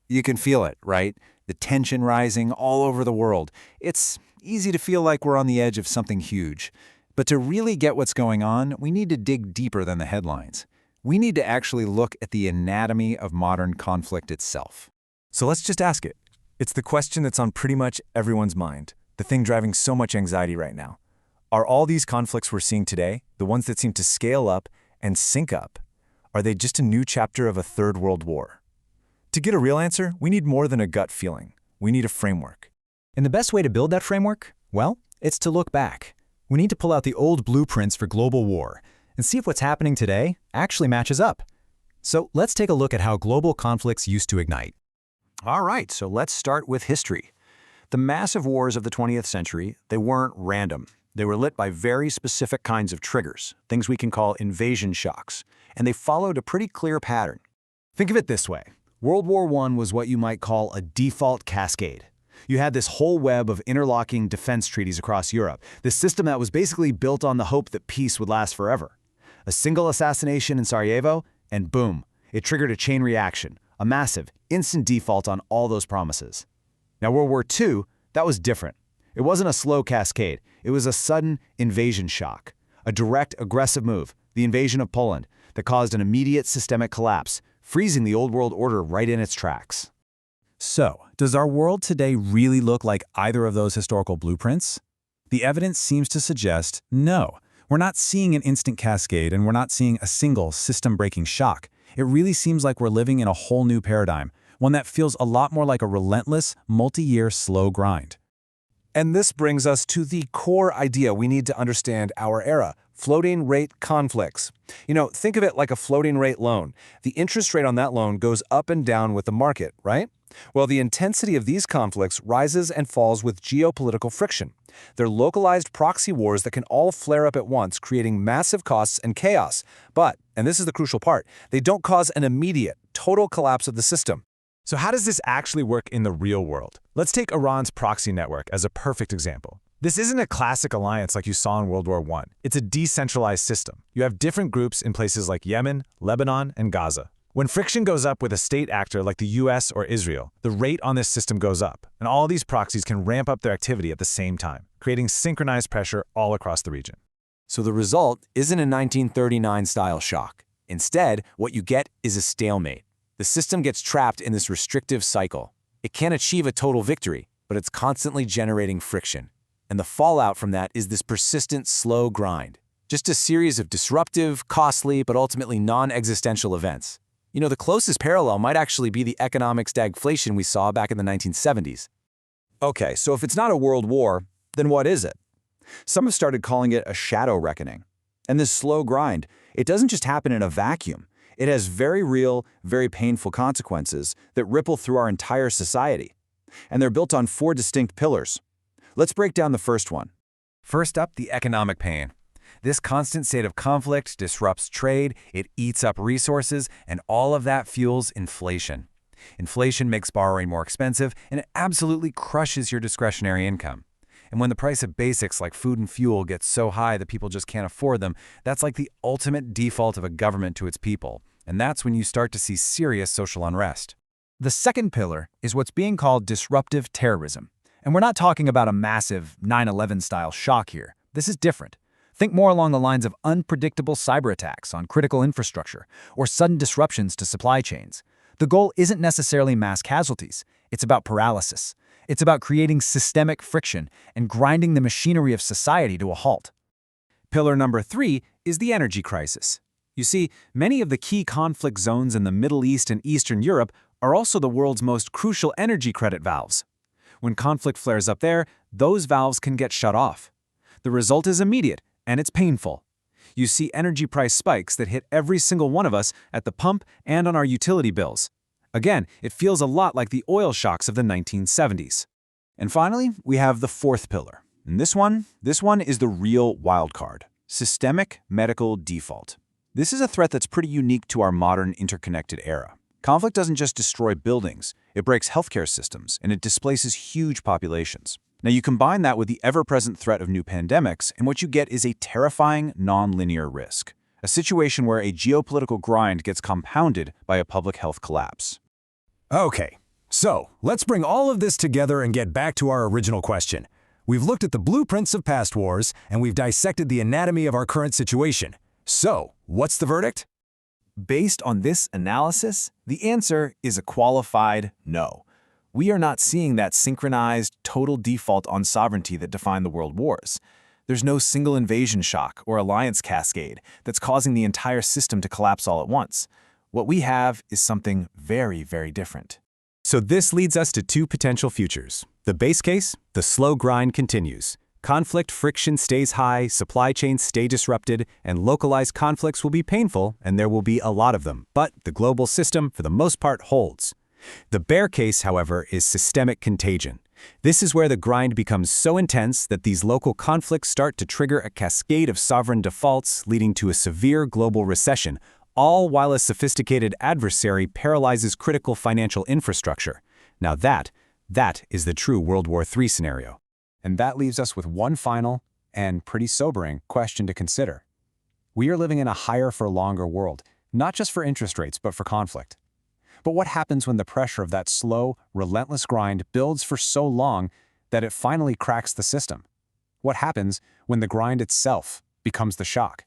You can feel it, right? The tension rising all over the world. It's easy to feel like we're on the edge of something huge. But to really get what's going on, we need to dig deeper than the headlines. We need to actually look at the anatomy of modern conflict itself. So let's just ask it. It's the question that's on pretty much everyone's mind, the thing driving so much anxiety right now. Are all these conflicts we're seeing today, the ones that seem to scale up and sync up, are they just a new chapter of a third world war? To get a real answer, we need more than a gut feeling. We need a framework. And the best way to build that framework? Well, it's to look back. We need to pull out the old blueprints for global war and see if what's happening today actually matches up. So let's take a look at how global conflicts used to ignite. All right, so let's start with history. The massive wars of the 20th century, they weren't random. They were lit by very specific kinds of triggers, things we can call invasion shocks, and they followed a pretty clear pattern. Think of it this way. World War I was what you might call a default cascade. You had this whole web of interlocking defense treaties across Europe, this system that was basically built on the hope that peace would last forever. A single assassination in Sarajevo, and boom, it triggered a chain reaction, a massive, instant default on all those promises. Now, World War II, that was different. It wasn't a slow cascade. It was a sudden invasion shock, a direct, aggressive move, the invasion of Poland, that caused an immediate systemic collapse, freezing the old world order right in its tracks. So, does our world today really look like either of those historical blueprints? The evidence seems to suggest no. We're not seeing an instant cascade, and we're not seeing a single system-breaking shock. It really seems like we're living in a whole new paradigm, one that feels a lot more like a relentless, multi-year slow grind. And this brings us to the core idea we need to understand our era: floating rate conflicts. Think of it like a floating rate loan. The interest rate on that loan goes up and down with the market, right? Well, the intensity of these conflicts rises and falls with geopolitical friction. They're localized proxy wars that can all flare up at once, creating massive costs and chaos. But, and this is the crucial part, they don't cause an immediate, total collapse of the system. So how does this actually work in the real world? Let's take Iran's proxy network as a perfect example. This isn't a classic alliance like you saw in World War I. It's a decentralized system. You have different groups in places like Yemen, Lebanon, and Gaza. When friction goes up with a state actor like the US or Israel, the rate on this system goes up, and all these proxies can ramp up their activity at the same time, creating synchronized pressure all across the region. So the result isn't a 1939-style shock. Instead, what you get is a stalemate. The system gets trapped in this restrictive cycle. It can't achieve a total victory, but it's constantly generating friction. And the fallout from that is this persistent, slow grind. Just a series of disruptive, costly, but ultimately non-existential events. The closest parallel might actually be the economic stagflation we saw back in the 1970s. Okay, so if it's not a world war, then what is it? Some have started calling it a shadow reckoning. And this slow grind, it doesn't just happen in a vacuum. It has very real, very painful consequences that ripple through our entire society. And they're built on 4 distinct pillars. Let's break down the first one. First up, the economic pain. This constant state of conflict disrupts trade, it eats up resources, and all of that fuels inflation. Inflation makes borrowing more expensive, and it absolutely crushes your discretionary income. And when the price of basics like food and fuel gets so high that people just can't afford them, that's like the ultimate default of a government to its people. And that's when you start to see serious social unrest. The second pillar is what's being called disruptive terrorism. And we're not talking about a massive 9/11-style shock here. This is different. Think more along the lines of unpredictable cyber attacks on critical infrastructure or sudden disruptions to supply chains. The goal isn't necessarily mass casualties. It's about paralysis. It's about creating systemic friction and grinding the machinery of society to a halt. Pillar number 3 is the energy crisis. You see, many of the key conflict zones in the Middle East and Eastern Europe are also the world's most crucial energy credit valves. When conflict flares up there, those valves can get shut off. The result is immediate, and it's painful. You see energy price spikes that hit every single one of us at the pump and on our utility bills. Again, it feels a lot like the oil shocks of the 1970s. And finally, we have the 4th pillar. And this one is the real wild card: systemic medical default. This is a threat that's pretty unique to our modern interconnected era. Conflict doesn't just destroy buildings, it breaks healthcare systems, and it displaces huge populations. Now you combine that with the ever-present threat of new pandemics, and what you get is a terrifying, non-linear risk. A situation where a geopolitical grind gets compounded by a public health collapse. Okay, So, let's bring all of this together and get back to our original question. We've looked at the blueprints of past wars, and we've dissected the anatomy of our current situation. So, what's the verdict? Based on this analysis, the answer is a qualified no. We are not seeing that synchronized, total default on sovereignty that defined the world wars. There's no single invasion shock or alliance cascade that's causing the entire system to collapse all at once. What we have is something very, very different. So this leads us to two potential futures. The base case, the slow grind continues. Conflict friction stays high, supply chains stay disrupted, and localized conflicts will be painful, and there will be a lot of them. But the global system, for the most part, holds. The bear case, however, is systemic contagion. This is where the grind becomes so intense that these local conflicts start to trigger a cascade of sovereign defaults, leading to a severe global recession, all while a sophisticated adversary paralyzes critical financial infrastructure. Now that is the true World War III scenario. And that leaves us with one final and pretty sobering question to consider. We are living in a higher for longer world, not just for interest rates, but for conflict. But what happens when the pressure of that slow, relentless grind builds for so long that it finally cracks the system? What happens when the grind itself becomes the shock?